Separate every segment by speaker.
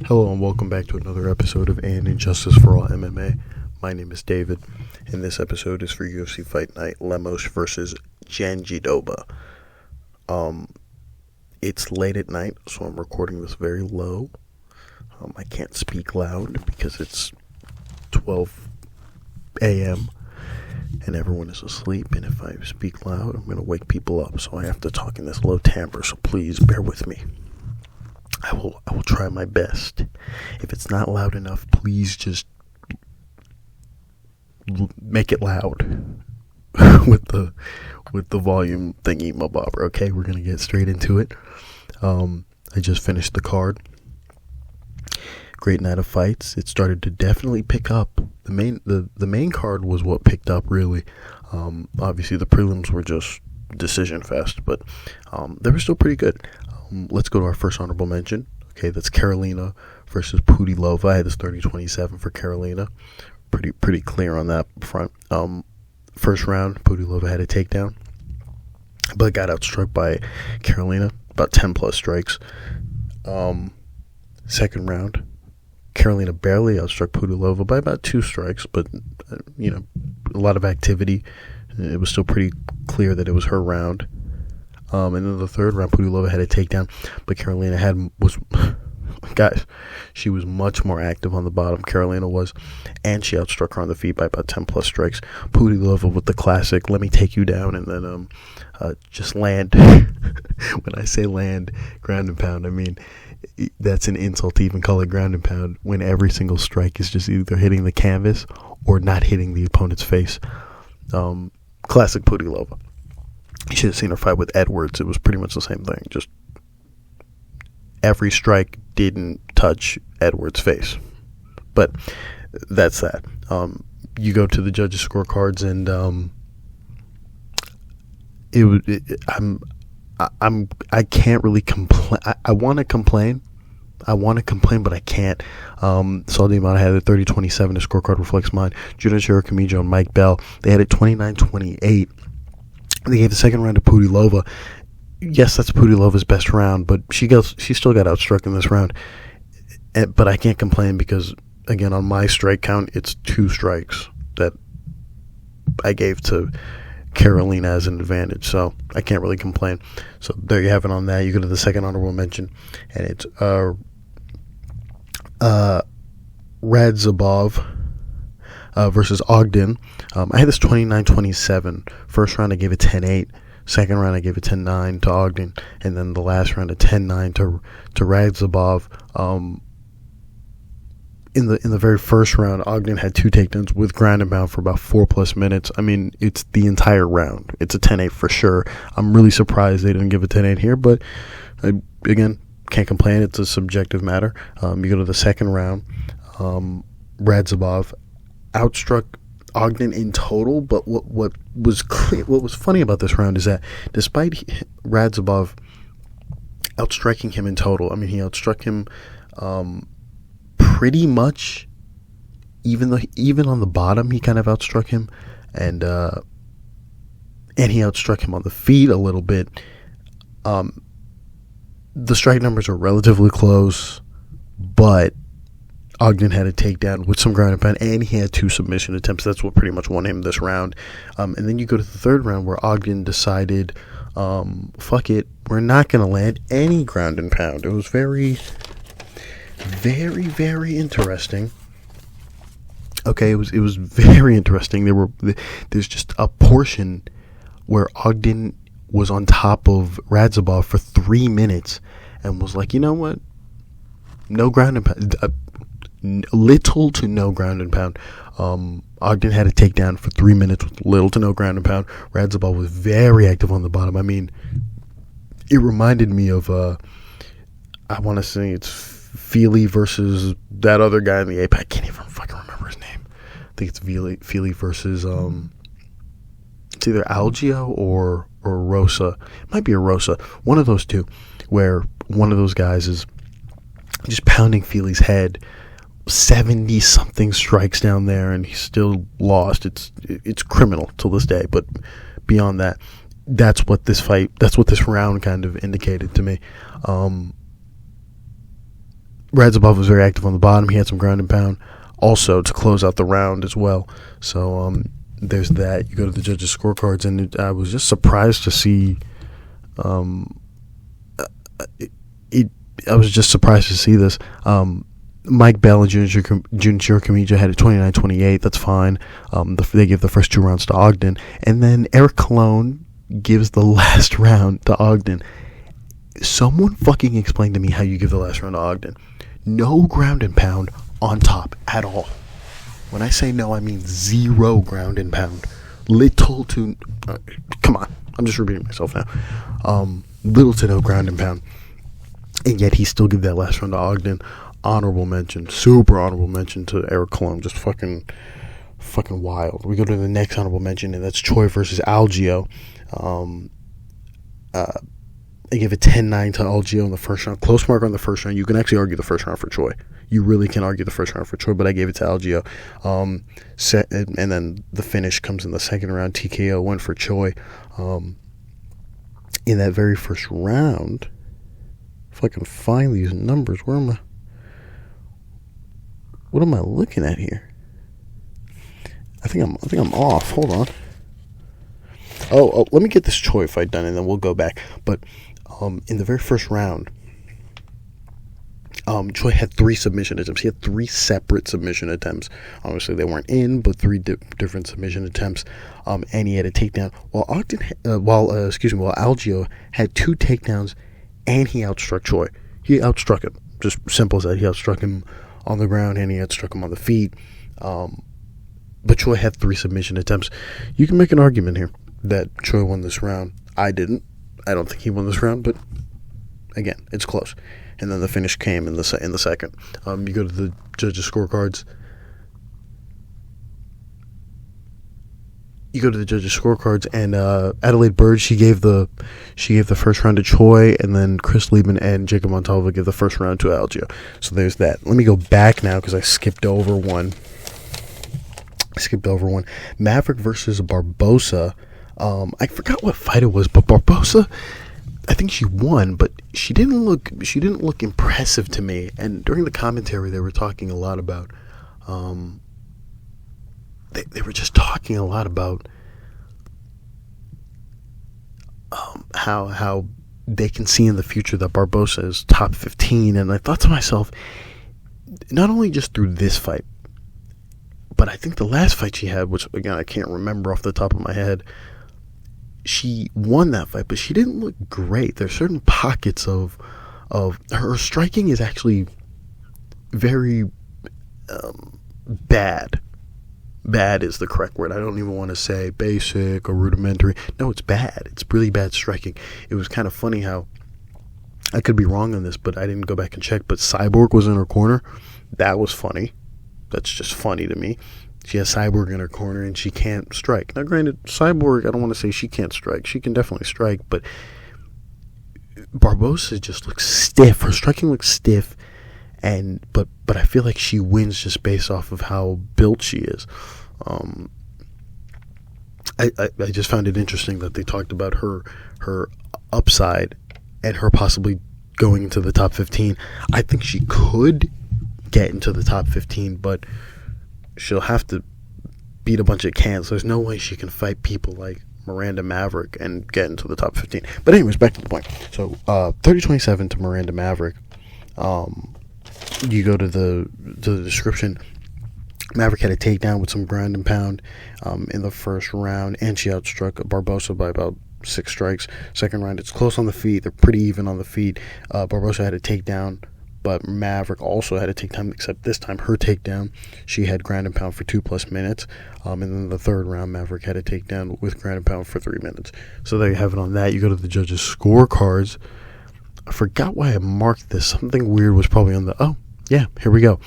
Speaker 1: Hello and welcome back to another episode of Injustice For All MMA. My name is David, and this episode is for UFC Fight Night, Lemos V Jandiroba. It's late at night, so I'm recording this very low. I can't speak loud because it's 12 a.m. and everyone is asleep, and if I speak loud, I'm going to wake people up, so I have to talk in this low timbre, so please bear with me. I will try my best. If it's not loud enough, please just make it loud with the volume thingy mabobber. Okay, we're gonna get straight into it. I just finished the card. Great night of fights. It started to definitely pick up. The main card was what picked up really. Obviously the prelims were just decision fest, but they were still pretty good. Let's go to our first honorable mention. Okay, that's Kelleher versus Pudilova. I had this 30-27 for Kelleher. Pretty clear on that front. First round, Pudilova had a takedown, but got outstruck by Kelleher, about 10 plus strikes. Second round, Kelleher barely outstruck Pudilova by about 2 strikes, but a lot of activity. It was still pretty clear that it was her round. And then the third round, Pudilova had a takedown, but Kelleher she was much more active on the bottom. Kelleher was, and she outstruck her on the feet by about 10 plus strikes. Pudilova with the classic, let me take you down, and then just land. When I say land, ground and pound, I mean, that's an insult to even call it ground and pound when every single strike is just either hitting the canvas or not hitting the opponent's face. Classic Pudilova. You should have seen her fight with Edwards. It was pretty much the same thing. Just every strike didn't touch Edwards' face. But that's that. You go to the judges' scorecards, and I can't really complain. I want to complain. But I can't. Saw the amount I had at 30-27. The scorecard reflects mine. Junichiro Kamijo and Mike Bell, they had it 29-28. They gave the second round to Pudilova. Yes, that's Pudilova's best round, but she still got outstruck in this round. But I can't complain because, again, on my strike count, it's 2 strikes that I gave to Kelleher as an advantage. So I can't really complain. So there you have it on that. You go to the second honorable mention, and it's Radzhabov versus Ogden. I had this 29-27. First round I gave it 10-8. Second round I gave it 10-9 to Ogden, and then the last round a 10-9 to Radzhabov. In the very first round, Ogden had 2 takedowns with ground and pound for about 4+ minutes. I mean, it's the entire round. It's a 10-8 for sure. I'm really surprised they didn't give a 10-8 here, but again, can't complain. It's a subjective matter. You go to the second round. Radzhabov outstruck Ogden in total, but what was funny about this round is that despite Radzhabov outstriking him in total, I mean, he outstruck him pretty much, even on the bottom he kind of outstruck him, and he outstruck him on the feet a little bit. The strike numbers are relatively close, but Ogden had a takedown with some ground and pound, and he had 2 submission attempts. That's what pretty much won him this round. And then you go to the third round where Ogden decided, fuck it, we're not going to land any ground and pound. It was very, very, very interesting. Okay, it was very interesting. There's just a portion where Ogden was on top of Radzhabov for 3 minutes and was like, you know what? No ground and pound. Little to no ground and pound. Ogden had a takedown for 3 minutes with little to no ground and pound. Radzhabov was very active on the bottom. I mean, it reminded me of I want to say it's Feely versus that other guy in the Apex. I can't even fucking remember his name. I think it's Feely versus it's either Algeo or Rosa. It might be a Rosa. One of those two, where one of those guys is just pounding Feely's head. 70 something strikes down there, and he's still lost. It's criminal till this day. But beyond that, that's what this round kind of indicated to me. Radzhabov was very active on the bottom. He had some ground and pound also to close out the round as well. So there's that. You go to the judges' scorecards, and I was just surprised to see. I was just surprised to see this. Mike Bell and Junichiro Kamiya had it 29-28. That's fine. They give the first 2 rounds to Ogden, and then Eric Colon gives the last round to Ogden. Someone fucking explain to me how you give the last round to Ogden. No ground and pound on top at all. When I say no, I mean 0 ground and pound. Little to... come on. I'm just repeating myself now. Little to no ground and pound. And yet he still give that last round to Ogden. Honorable mention. Super honorable mention to Eric Colon. Just fucking wild. We go to the next honorable mention, and that's Choi versus Algeo. They give a 10-9 to Algeo in the first round. Close mark on the first round. You can actually argue the first round for Choi. You really can argue the first round for Choi, but I gave it to Algeo. And then the finish comes in the second round. TKO win for Choi. In that very first round, if I can find these numbers, what am I looking at here? I think I'm off. Hold on. Oh, let me get this Choi fight done, and then we'll go back. But in the very first round, Choi had 3 submission attempts. He had 3 separate submission attempts. Obviously, they weren't in, but 3 different submission attempts. And he had a takedown. While Algeo had 2 takedowns, and he outstruck Choi. He outstruck him. Just simple as that. He outstruck him on the ground, and he outstruck him on the feet. But Choi had 3 submission attempts. You can make an argument here that Choi won this round. I didn't. I don't think he won this round, but again, it's close. And then the finish came in the second. You go to the judges' scorecards. And Adelaide Bird, she gave the first round to Choi, and then Chris Liebman and Jacob Montalva give the first round to Algeo. So there's that. Let me go back now because I skipped over one. Maverick versus Barbosa. I forgot what fight it was, but Barbosa, I think she won, but she didn't look impressive to me. And during the commentary, they were talking a lot about they were just talking a lot about how they can see in the future that Barbosa is top 15. And I thought to myself, not only just through this fight, but I think the last fight she had, which again I can't remember off the top of my head, she won that fight, but she didn't look great. There's certain pockets of her striking is actually very bad. Bad is the correct word. I don't even want to say basic or rudimentary. No, it's bad. It's really bad striking. It was kind of funny how, I could be wrong on this, but I didn't go back and check, but Cyborg was in her corner. That was funny. That's just funny to me. She has Cyborg in her corner and she can't strike. Now, granted, Cyborg, I don't want to say she can't strike. She can definitely strike, but Barbosa just looks stiff. Her striking looks stiff, but I feel like she wins just based off of how built she is. I just found it interesting that they talked about her upside and her possibly going into the top 15. I think she could get into the top 15, but she'll have to beat a bunch of cans. There's no way she can fight people like Miranda Maverick and get into the top 15. But anyways, back to the point. So 30-27 to Miranda Maverick. You go to the description. Maverick had a takedown with some ground and pound in the first round, and she outstruck Barbosa by about 6 strikes. Second round, it's close on the feet. They're pretty even on the feet. Barbosa had a takedown, but Maverick also had a takedown, except this time her takedown, she had ground and pound for 2+ minutes. And then the third round, Maverick had a takedown with ground and pound for 3 minutes. So there you have it on that. You go to the judges' scorecards. I forgot why I marked this. Something weird was probably on the... Oh, yeah, here we go.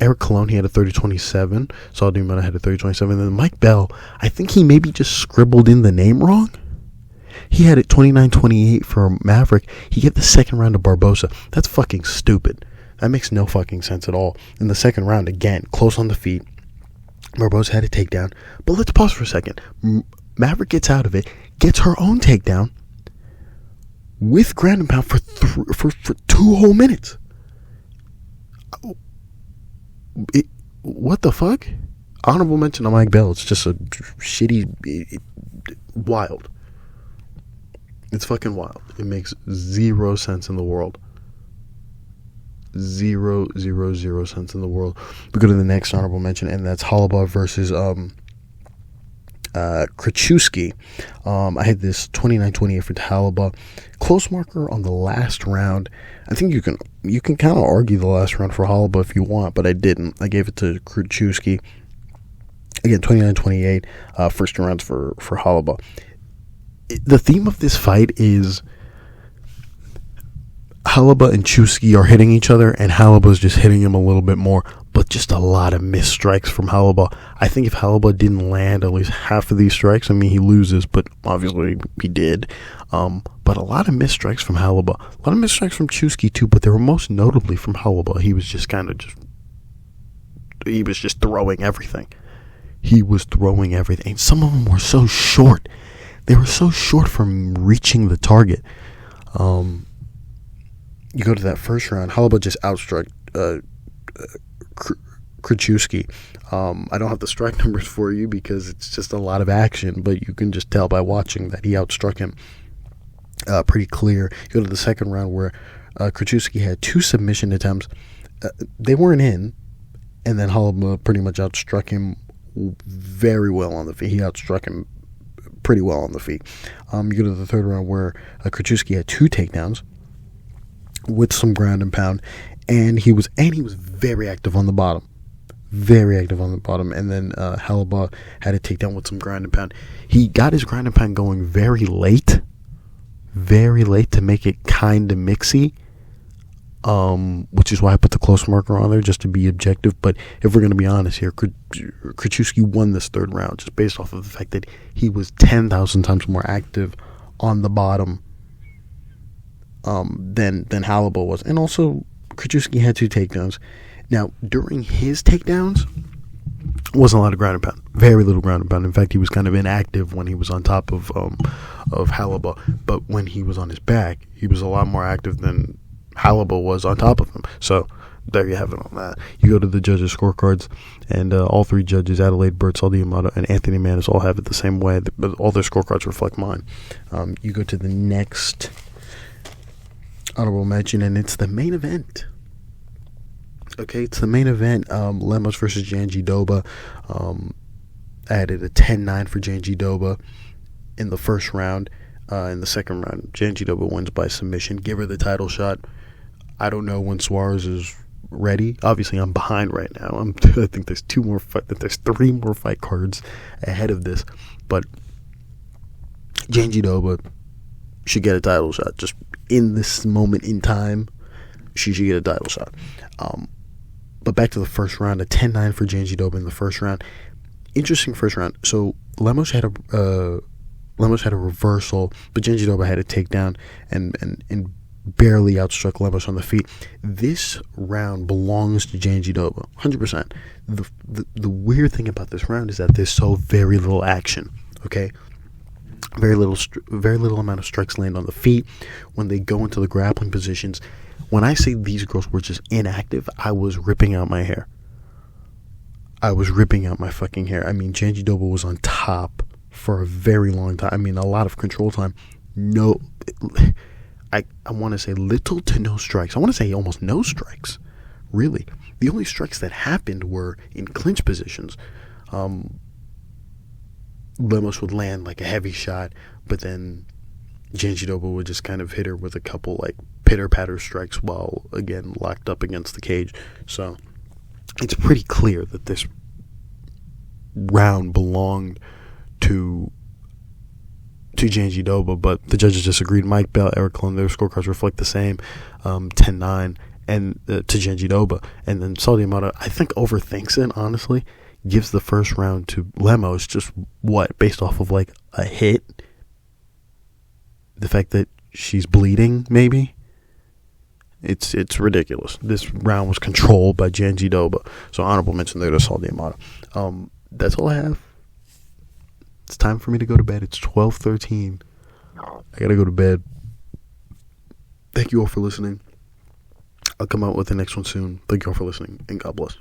Speaker 1: Eric Colon, he had a 30-27. Saul Dumont had a 30-27. And then Mike Bell, I think he maybe just scribbled in the name wrong. He had it 29-28 for Maverick. He gave the second round to Barbosa. That's fucking stupid. That makes no fucking sense at all. In the second round, again, close on the feet. Barbosa had a takedown. But let's pause for a second. Maverick gets out of it, gets her own takedown with ground and pound for 2 whole minutes. What the fuck? Honorable mention on Mike Bell. It's just a shitty, wild. It's fucking wild. It makes zero sense in the world. Zero sense in the world. We go to the next honorable mention, and that's Holobaugh versus Kruschewsky. I had this 29-28 for Holobaugh. Close marker on the last round. I think you can kind of argue the last round for Holobaugh if you want, but I didn't. I gave it to Kruschewsky. Again, 29-28, first two rounds for Holobaugh. The theme of this fight is Holobaugh and Chewsky are hitting each other, and Holobaugh's just hitting him a little bit more, but just a lot of missed strikes from Holobaugh. I think if Holobaugh didn't land at least half of these strikes, I mean, he loses, but obviously he did. But a lot of missed strikes from Holobaugh. A lot of missed strikes from Chewsky too, but they were most notably from Holobaugh. He was just throwing everything. He was throwing everything. Some of them were so short. They were so short from reaching the target. You go to that first round, Holobaugh just outstruck Kruschewsky. I don't have the strike numbers for you because it's just a lot of action, but you can just tell by watching that he outstruck him pretty clear. You go to the second round where Kruschewsky had 2 submission attempts. They weren't in, and then Holobaugh pretty much outstruck him very well on the feet. He outstruck him pretty well on the feet. You go to the third round where Kruschewsky had 2 takedowns with some ground and pound, and he was very active on the bottom. Very active on the bottom. And then Holobaugh had a takedown with some ground and pound. He got his ground and pound going very late to make it kind of mixy, which is why I put the close marker on there, just to be objective. But if we're going to be honest here, Kruschewsky won this third round just based off of the fact that he was 10,000 times more active on the bottom than Holobaugh was. And also, Kruschewsky had 2 takedowns. Now, during his takedowns, wasn't a lot of ground and pound. Very little ground and pound. In fact, he was kind of inactive when he was on top of Holobaugh. But when he was on his back, he was a lot more active than Holobaugh was on top of him. So, there you have it on that. You go to the judges' scorecards, and all 3 judges, Adelaide, Bert, Saldiamato, and Anthony Manis, all have it the same way. But all their scorecards reflect mine. You go to the next honorable mention, and it's the main event. Okay, it's the main event. Lemos versus Jandiroba. I added a 10-9 for Jandiroba in the first round. In the second round, Jandiroba wins by submission. Give her the title shot. I don't know when Suarez is ready. Obviously, I'm behind right now. I think there's 3 more fight cards ahead of this. But Jandiroba should get a title shot. Just in this moment in time, she should get a title shot. But back to the first round, a 10-9 for Jandiroba in the first round. Interesting first round. So Lemos had a reversal, but Jandiroba had a takedown and barely outstruck Lemos on the feet. This round belongs to Jandiroba, 100%. The weird thing about this round is that there's so very little action. Okay. Very little amount of strikes land on the feet when they go into the grappling positions. When I say these girls were just inactive, I was ripping out my hair. I was ripping out my fucking hair. I mean, Jandiroba was on top for a very long time. I mean, a lot of control time. No, I want to say little to no strikes. I want to say almost no strikes, really. The only strikes that happened were in clinch positions. Lemos would land like a heavy shot, but then Jandiroba would just kind of hit her with a couple like pitter-patter strikes while, again, locked up against the cage. So it's pretty clear that this round belonged to Jandiroba, but the judges disagreed. Mike Bell, Eric Clun, their scorecards reflect the same, 10-9 and to Jandiroba. And then Saldiamato, I think, overthinks it, honestly. Gives the first round to Lemos, just based off of like a hit, the fact that she's bleeding, maybe. It's ridiculous. This round was controlled by Jandiroba. So honorable mention there to Saldiamato. That's all I have. It's time for me to go to bed. It's 12:13. I gotta go to bed. Thank you all for listening. I'll come out with the next one soon. Thank you all for listening, and God bless.